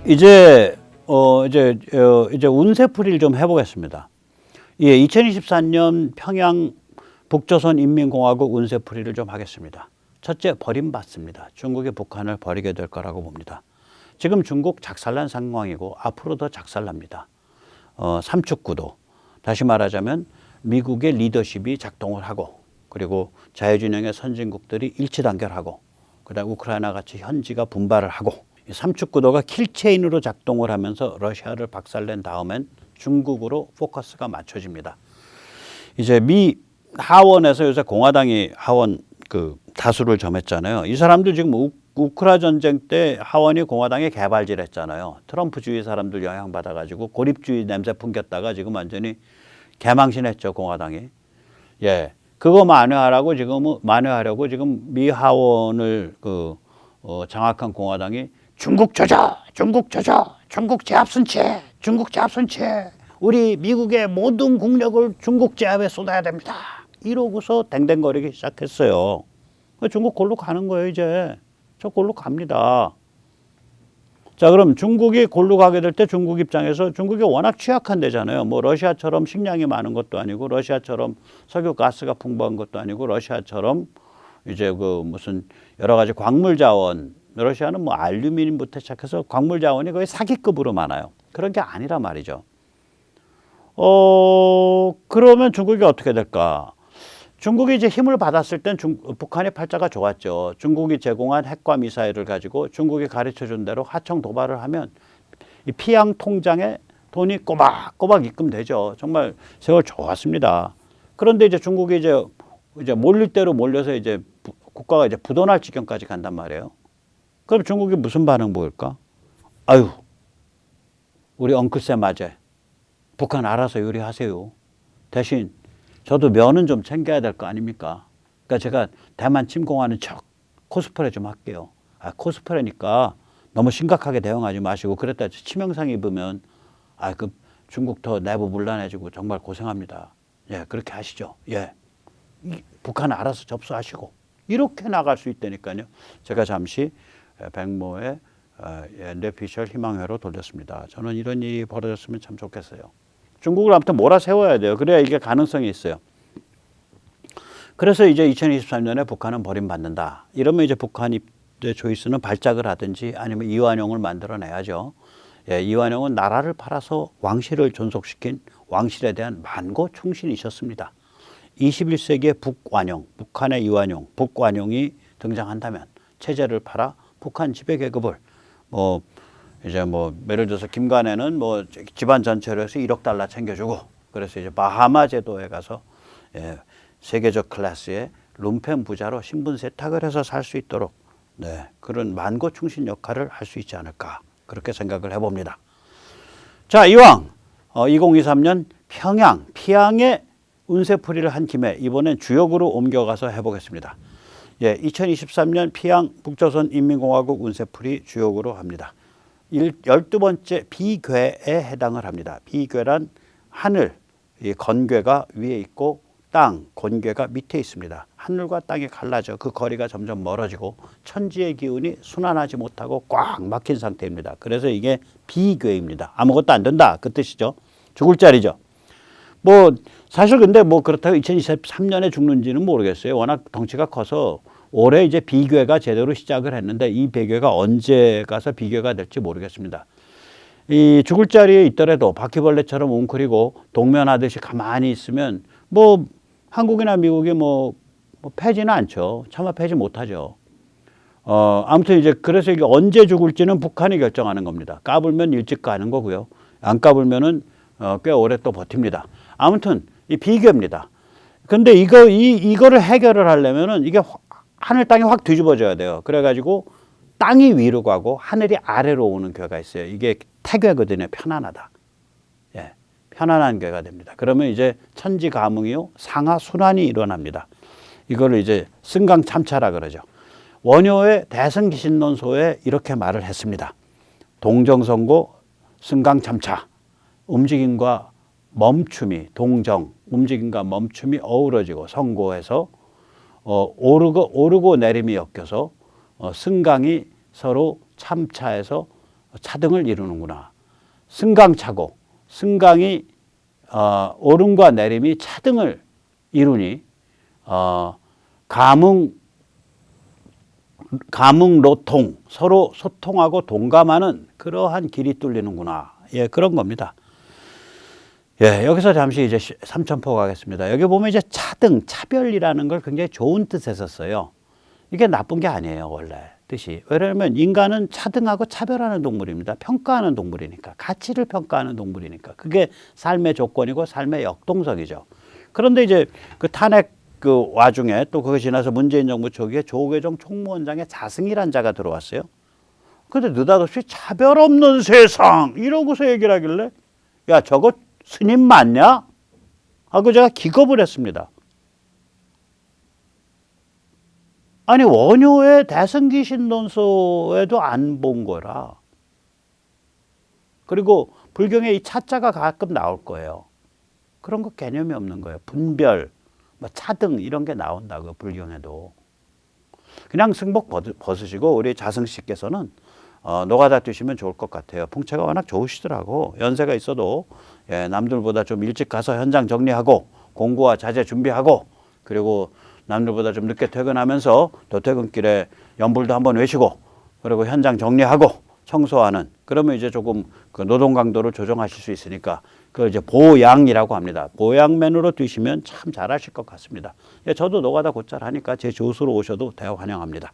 이제 운세풀이를 좀 해보겠습니다. 예, 2024년 평양 북조선 인민공화국 운세풀이를 좀 하겠습니다. 첫째, 버림받습니다. 중국이 북한을 버리게 될 거라고 봅니다. 지금 중국 작살난 상황이고 앞으로 더 작살납니다. 삼축구도, 다시 말하자면 미국의 리더십이 작동을 하고, 그리고 자유진영의 선진국들이 일치단결하고, 그다음 우크라이나 같이 현지가 분발을 하고, 이 삼축구도가 킬체인으로 작동을 하면서 러시아를 박살낸 다음엔 중국으로 포커스가 맞춰집니다. 이제 미 하원에서 요새 공화당이 하원 다수를 점했잖아요. 이 사람들 지금 우크라 전쟁 때 하원이 공화당에 개발질했잖아요. 트럼프주의 사람들 영향받아가지고 고립주의 냄새 풍겼다가 지금 완전히 개망신했죠, 공화당이. 예, 그거 만회하려고 지금 미 하원을 장악한 공화당이 중국 조져, 중국 조져, 중국 제압선체, 중국 제압선체, 우리 미국의 모든 국력을 중국 제압에 쏟아야 됩니다. 이러고서 댕댕거리기 시작했어요. 중국 골로 가는 거예요, 이제. 저 골로 갑니다. 자, 그럼 중국이 골로 가게 될 때 중국 입장에서, 중국이 워낙 취약한 데잖아요. 뭐 러시아처럼 식량이 많은 것도 아니고, 러시아처럼 석유 가스가 풍부한 것도 아니고, 러시아처럼 이제 무슨 여러 가지 광물 자원, 러시아는 뭐 알루미늄부터 시작해서 광물 자원이 거의 사기급으로 많아요. 그런 게 아니란 말이죠. 그러면 중국이 어떻게 될까? 중국이 이제 힘을 받았을 땐 북한의 팔자가 좋았죠. 중국이 제공한 핵과 미사일을 가지고 중국이 가르쳐 준 대로 하청 도발을 하면 이 피양 통장에 돈이 꼬박꼬박 입금되죠. 정말 세월 좋았습니다. 그런데 이제 중국이 이제 몰릴 대로 몰려서 이제 국가가 이제 부도날 지경까지 간단 말이에요. 그럼 중국이 무슨 반응 보일까? 아유, 우리 엉클쌤 맞아. 북한 알아서 요리하세요. 대신 저도 면은 좀 챙겨야 될 거 아닙니까? 그러니까 제가 대만 침공하는 척 코스프레 좀 할게요. 코스프레니까 너무 심각하게 대응하지 마시고, 그랬다 치명상 입으면 중국 더 내부 문란해지고 정말 고생합니다. 예, 그렇게 하시죠. 예, 북한 알아서 접수하시고, 이렇게 나갈 수 있다니까요. 제가 잠시 백모의 뇌피셜 희망회로 돌렸습니다. 저는 이런 일이 벌어졌으면 참 좋겠어요. 중국을 아무튼 몰아세워야 돼요. 그래야 이게 가능성이 있어요. 그래서 이제 2023년에 북한은 버림받는다. 이러면 이제 북한의 조이스는 발작을 하든지 아니면 이완용을 만들어내야죠. 예, 이완용은 나라를 팔아서 왕실을 존속시킨 왕실에 대한 만고 충신이셨습니다. 21세기의 북완용, 북한의 이완용, 북완용이 등장한다면 체제를 팔아 북한 지배 계급을 예를 들어서 김관혜는 집안 전체로 해서 1억 달러 챙겨주고, 그래서 이제 바하마 제도에 가서 세계적 클래스의 룸펜 부자로 신분 세탁을 해서 살 수 있도록 그런 만고 충신 역할을 할 수 있지 않을까, 그렇게 생각을 해봅니다. 자, 이왕 2023년 피양의 운세풀이를 한 김에 이번엔 주역으로 옮겨가서 해보겠습니다. 예, 2023년 피양 북조선 인민공화국 운세풀이 주역으로 합니다. 12번째 비괴에 해당을 합니다. 비괴란 하늘, 이 건괴가 위에 있고 땅, 건괴가 밑에 있습니다. 하늘과 땅이 갈라져 그 거리가 점점 멀어지고 천지의 기운이 순환하지 못하고 꽉 막힌 상태입니다. 그래서 이게 비괴입니다. 아무것도 안 된다, 그 뜻이죠. 죽을 자리죠. 사실 근데 그렇다고 2023년에 죽는지는 모르겠어요. 워낙 덩치가 커서 올해 이제 비괴가 제대로 시작을 했는데 이 비괴가 언제 가서 비괴가 될지 모르겠습니다. 이 죽을 자리에 있더라도 바퀴벌레처럼 웅크리고 동면하듯이 가만히 있으면 한국이나 미국이 패지는 않죠. 차마 패지 못하죠. 아무튼 이제 그래서 이게 언제 죽을지는 북한이 결정하는 겁니다. 까불면 일찍 가는 거고요. 안 까불면은 꽤 오래 또 버팁니다. 아무튼 이 비괴입니다. 근데 이거를 해결을 하려면은 이게 하늘 땅이 확 뒤집어져야 돼요. 그래가지고 땅이 위로 가고 하늘이 아래로 오는 괴가 있어요. 이게 태괴거든요. 편안하다. 예, 편안한 괴가 됩니다. 그러면 이제 천지 가뭉이요 상하 순환이 일어납니다. 이거를 이제 승강참차라 그러죠. 원효의 대승기신론소에 이렇게 말을 했습니다. 동정선고 승강참차, 움직임과 멈춤이, 움직임과 멈춤이 어우러지고 선고해서 오르고 내림이 엮여서 승강이 서로 참차해서 차등을 이루는구나. 승강차고 승강이 오름과 내림이 차등을 이루니 감흥로통 서로 소통하고 동감하는 그러한 길이 뚫리는구나. 예, 그런 겁니다. 예, 여기서 잠시 이제 삼천포 가겠습니다. 여기 보면 이제 차등, 차별이라는 걸 굉장히 좋은 뜻에서 써요. 이게 나쁜 게 아니에요, 원래 뜻이. 왜냐하면 인간은 차등하고 차별하는 동물입니다. 평가하는 동물이니까. 가치를 평가하는 동물이니까. 그게 삶의 조건이고 삶의 역동성이죠. 그런데 이제 그 탄핵 그 와중에 또 그거 지나서 문재인 정부 초기에 조계종 총무원장의 자승이란 자가 들어왔어요. 근데 느닷없이 차별 없는 세상 이러고서 얘기를 하길래 야, 저거 스님 맞냐? 하고 제가 기겁을 했습니다. 아니, 원효의 대승기 신론서에도 안 본 거라. 그리고 불경에 이 차자가 가끔 나올 거예요. 그런 거 개념이 없는 거예요. 분별, 뭐 차등 이런 게 나온다고 불경에도. 그냥 승복 벗으시고 우리 자승 씨께서는 노가다 뛰시면 좋을 것 같아요. 풍채가 워낙 좋으시더라고. 연세가 있어도 예, 남들보다 좀 일찍 가서 현장 정리하고 공구와 자재 준비하고 그리고 남들보다 좀 늦게 퇴근하면서 또 퇴근길에 연불도 한번 외시고 그리고 현장 정리하고 청소하는 그러면 이제 조금 그 노동 강도를 조정하실 수 있으니까 그걸 이제 보양이라고 합니다. 보양맨으로 뛰시면 참 잘하실 것 같습니다. 예, 저도 노가다 곧잘 하니까 제 조수로 오셔도 대환영합니다.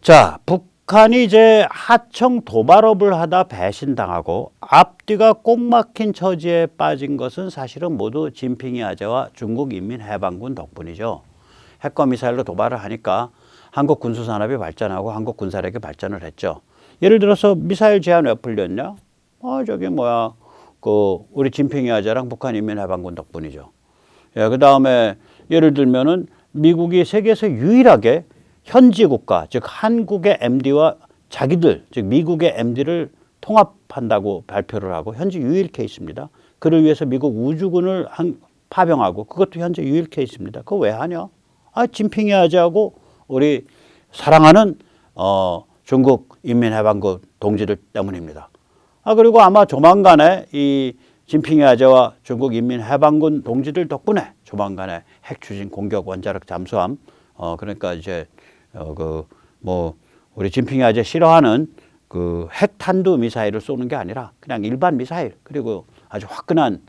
자, 북한이 이제 하청 도발업을 하다 배신당하고 앞뒤가 꼭 막힌 처지에 빠진 것은 사실은 모두 진핑이 아재와 중국인민해방군 덕분이죠. 핵과 미사일로 도발을 하니까 한국 군수산업이 발전하고 한국 군사력이 발전을 했죠. 예를 들어서 미사일 제한 왜 풀렸냐? 우리 진핑이 아재랑 북한인민해방군 덕분이죠. 예, 그 다음에 예를 들면은 미국이 세계에서 유일하게 현지 국가, 즉 한국의 MD와 자기들, 즉 미국의 MD를 통합한다고 발표를 하고 현재 유일 케이스입니다. 그를 위해서 미국 우주군을 파병하고 그것도 현재 유일 케이스입니다. 그거 왜 하냐? 진핑이 아재하고 우리 사랑하는 중국 인민해방군 동지들 때문입니다. 그리고 아마 조만간에 이 진핑이 아재와 중국 인민해방군 동지들 덕분에 조만간에 핵 추진 공격 원자력 잠수함 그러니까 이제 우리 진핑이 아재 싫어하는 그 핵탄두 미사일을 쏘는 게 아니라 그냥 일반 미사일 그리고 아주 화끈한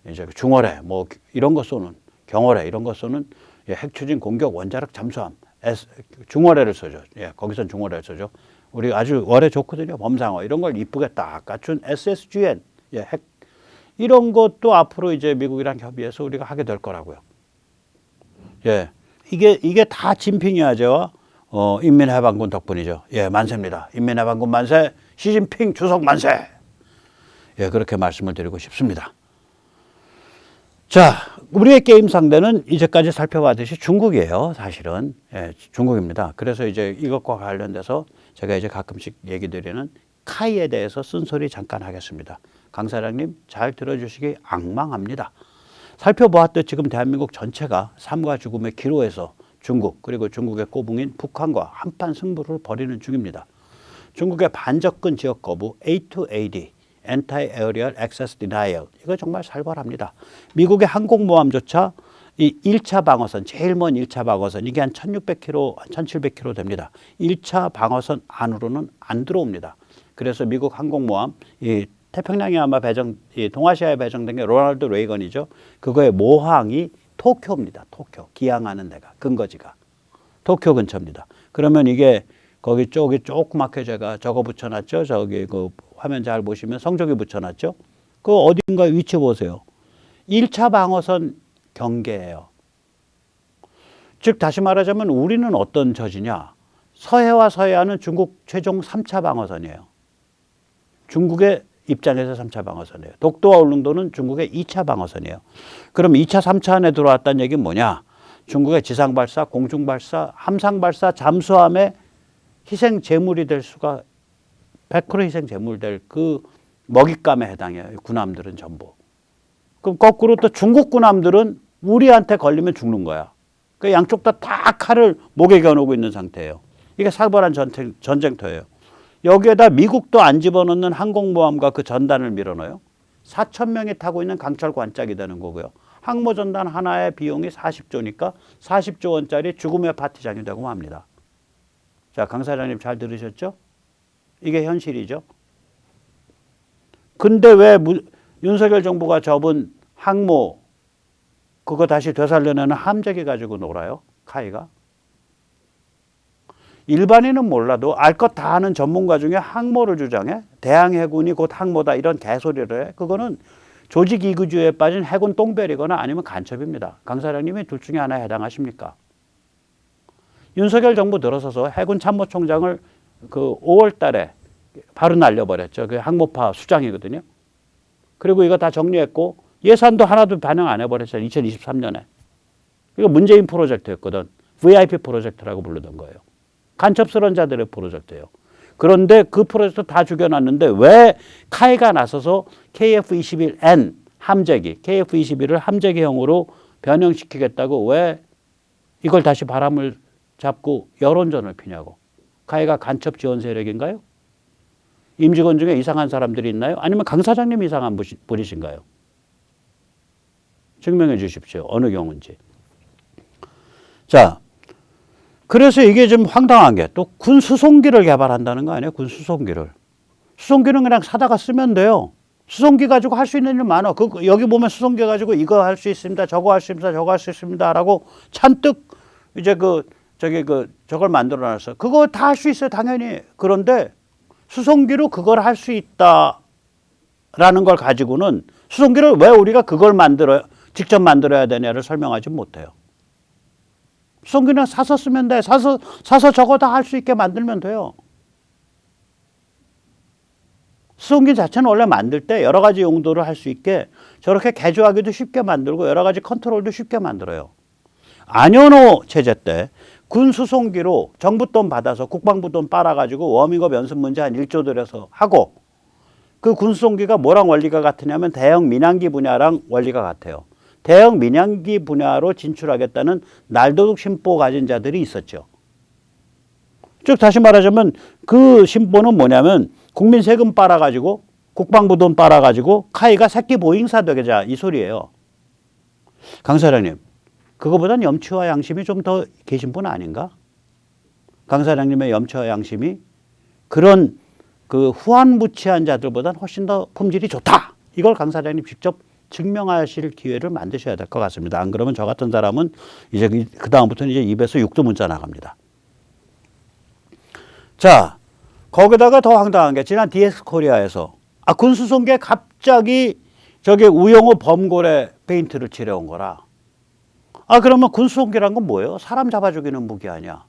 이제 중어뢰 뭐 이런 거 쏘는 경어뢰 이런 거 쏘는 핵 추진 공격 원자력 잠수함 중어뢰를 쏘죠. 예, 거기선 중어뢰를 쏘죠. 우리 아주 어뢰 좋거든요. 범상어 이런 걸 이쁘게 딱 갖춘 SSGN 핵 이런 것도 앞으로 이제 미국이랑 협의해서 우리가 하게 될 거라고요. 예, 이게 다 진핑이 아재와 인민해방군 덕분이죠. 예, 만세입니다. 인민해방군 만세, 시진핑 주석 만세. 예, 그렇게 말씀을 드리고 싶습니다. 자, 우리의 게임 상대는 이제까지 살펴봤듯이 중국이에요. 사실은 예, 중국입니다. 그래서 이제 이것과 관련돼서 제가 이제 가끔씩 얘기 드리는 카이에 대해서 쓴소리 잠깐 하겠습니다. 강 사장님 잘 들어주시기 앙망합니다. 살펴보았듯 지금 대한민국 전체가 삶과 죽음의 기로에서 중국 그리고 중국의 꼬붕인 북한과 한판 승부를 벌이는 중입니다. 중국의 반접근 지역 거부 A2AD Anti-Aerial Access Denial 이거 정말 살벌합니다. 미국의 항공모함조차 이 1차 방어선 제일 먼 1차 방어선 이게 한 1600km, 1700km 됩니다. 1차 방어선 안으로는 안 들어옵니다. 그래서 미국 항공모함 이 태평양에 아마 동아시아에 배정된 게 로널드 레이건이죠. 그거의 모항이 도쿄입니다. 도쿄. 기항하는 데가 근거지가 도쿄 근처입니다. 그러면 이게 거기 쪽이 조그맣게 제가 적어 붙여놨죠. 저기 그 화면 잘 보시면 성적이 붙여놨죠. 그 어딘가 위치 보세요. 1차 방어선 경계예요. 즉 다시 말하자면 우리는 어떤 처지냐. 서해와 서해안은 중국 최종 3차 방어선이에요. 중국의 입장에서 3차 방어선이에요. 독도와 울릉도는 중국의 2차 방어선이에요. 그럼 2차, 3차 안에 들어왔다는 얘기는 뭐냐? 중국의 지상발사, 공중발사, 함상발사, 잠수함의 희생 제물이 될 수가 100% 희생 제물 될 그 먹잇감에 해당해요. 군함들은 전부. 그럼 거꾸로 또 중국 군함들은 우리한테 걸리면 죽는 거야. 그 양쪽 다 칼을 목에 겨누고 있는 상태예요. 이게 살벌한 전쟁터예요. 여기에다 미국도 안 집어넣는 항공모함과 그 전단을 밀어넣어요. 4,000명이 타고 있는 강철관짝이 되는 거고요. 항모전단 하나의 비용이 40조니까 40조 원짜리 죽음의 파티장이 되고 맙니다. 자, 강 사장님 잘 들으셨죠? 이게 현실이죠. 근데 왜 윤석열 정부가 접은 항모 그거 다시 되살려내는 함재기 가지고 놀아요? 카이가. 일반인은 몰라도 알 것 다 아는 전문가 중에 항모를 주장해. 대항해군이 곧 항모다 이런 개소리를 해. 그거는 조직이구주의에 빠진 해군 똥별이거나 아니면 간첩입니다. 강 사장님이 둘 중에 하나에 해당하십니까? 윤석열 정부 들어서서 해군 참모총장을 그 5월 달에 바로 날려버렸죠. 그 항모파 수장이거든요. 그리고 이거 다 정리했고 예산도 하나도 반영 안 해버렸어요. 2023년에. 이거 문재인 프로젝트였거든. VIP 프로젝트라고 부르던 거예요. 간첩스러운 자들의 프로젝트예요. 그런데 그 프로젝트 다 죽여놨는데 왜 카이가 나서서 KF-21N 함재기, KF-21을 함재기형으로 변형시키겠다고 왜 이걸 다시 바람을 잡고 여론전을 피냐고. 카이가 간첩 지원 세력인가요? 임직원 중에 이상한 사람들이 있나요? 아니면 강 사장님 이상한 분이신가요? 증명해 주십시오. 어느 경우인지. 자, 그래서 이게 좀 황당한 게 또 군 수송기를 개발한다는 거 아니에요? 군 수송기를. 수송기는 그냥 사다가 쓰면 돼요. 수송기 가지고 할 수 있는 일 많아. 여기 보면 수송기 가지고 이거 할 수 있습니다. 저거 할 수 있습니다. 저거 할 수 있습니다. 라고 찬뜩 이제 저걸 만들어 놨어. 그거 다 할 수 있어요. 당연히. 그런데 수송기로 그걸 할 수 있다라는 걸 가지고는 수송기를 왜 우리가 그걸 직접 만들어야 되냐를 설명하지 못해요. 수송기는 사서 쓰면 돼. 사서 저거 다 할 수 있게 만들면 돼요. 수송기 자체는 원래 만들 때 여러 가지 용도를 할 수 있게 저렇게 개조하기도 쉽게 만들고 여러 가지 컨트롤도 쉽게 만들어요. 안현호 체제 때 군 수송기로 정부 돈 받아서 국방부 돈 빨아가지고 워밍업 연습 문제 한 1조 들여서 하고 그 군 수송기가 뭐랑 원리가 같으냐면 대형 민항기 분야랑 원리가 같아요. 대형 민항기 분야로 진출하겠다는 날도둑 심보 가진 자들이 있었죠. 즉 다시 말하자면 그 심보는 뭐냐면 국민 세금 빨아가지고 국방부 돈 빨아가지고 카이가 새끼 보잉사 되자 이 소리예요. 강 사장님, 그거보단 염치와 양심이 좀 더 계신 분 아닌가? 강 사장님의 염치와 양심이 그런 그 후한무치한 자들보단 훨씬 더 품질이 좋다. 이걸 강 사장님 직접 증명하실 기회를 만드셔야 될 것 같습니다. 안 그러면 저 같은 사람은 이제 그 다음부터는 이제 입에서 육두 문자 나갑니다. 자, 거기다가 더 황당한 게 지난 DS 코리아에서 군 수송기에 갑자기 저게 우영우 범고래 페인트를 칠해온 거라. 그러면 군 수송기란 건 뭐예요? 사람 잡아 죽이는 무기 아니야.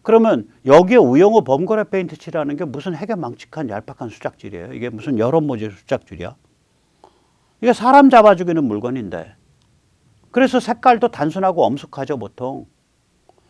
그러면 여기에 우영우 범고래 페인트 칠하는 게 무슨 핵에 망측한 얄팍한 수작질이에요? 이게 무슨 여론모질 수작질이야? 이게 사람 잡아 죽이는 물건인데. 그래서 색깔도 단순하고 엄숙하죠, 보통.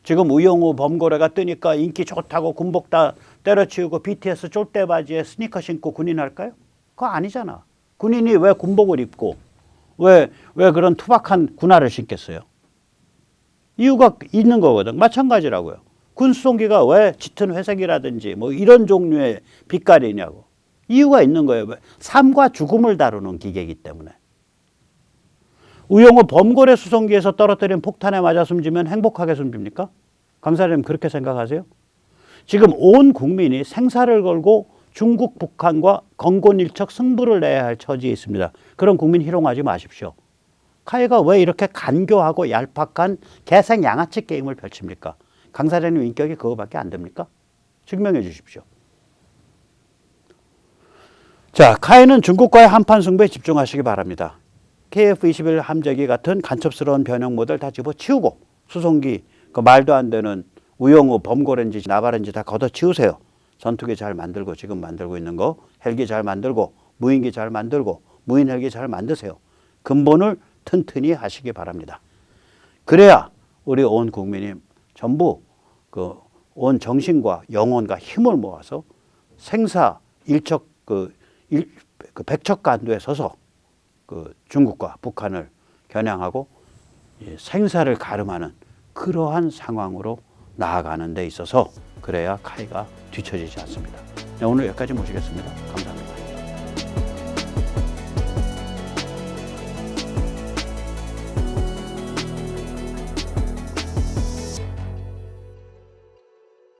지금 우영우 범고래가 뜨니까 인기 좋다고 군복 다 때려치우고 BTS 쫄대바지에 스니커 신고 군인할까요? 그거 아니잖아. 군인이 왜 군복을 입고 왜 그런 투박한 군화를 신겠어요? 이유가 있는 거거든. 마찬가지라고요. 군 수송기가 왜 짙은 회색이라든지 뭐 이런 종류의 빛깔이냐고. 이유가 있는 거예요. 삶과 죽음을 다루는 기계이기 때문에. 우영우 범고래 수송기에서 떨어뜨린 폭탄에 맞아 숨지면 행복하게 숨집니까? 강 사장님 그렇게 생각하세요? 지금 온 국민이 생사를 걸고 중국, 북한과 건곤일척 승부를 내야 할 처지에 있습니다. 그런 국민 희롱하지 마십시오. 카이가 왜 이렇게 간교하고 얄팍한 개생 양아치 게임을 펼칩니까? 강 사장님 인격이 그거밖에 안 됩니까? 증명해 주십시오. 자, 카이는 중국과의 한판 승부에 집중하시기 바랍니다. KF-21 함재기 같은 간첩스러운 변형 모델 다 집어치우고 수송기 그 말도 안 되는 우영우 범고래인지 나발인지 다 걷어치우세요. 전투기 잘 만들고 지금 만들고 있는 거 헬기 잘 만들고 무인기 잘 만들고 무인 헬기 잘 만드세요. 근본을 튼튼히 하시기 바랍니다. 그래야 우리 온 국민이 전부 그 온 정신과 영혼과 힘을 모아서 생사 일척 그 백척간도에 서서 그 중국과 북한을 겨냥하고 생사를 가름하는 그러한 상황으로 나아가는 데 있어서 그래야 카이가 뒤처지지 않습니다. 네, 오늘 여기까지 모시겠습니다. 감사합니다.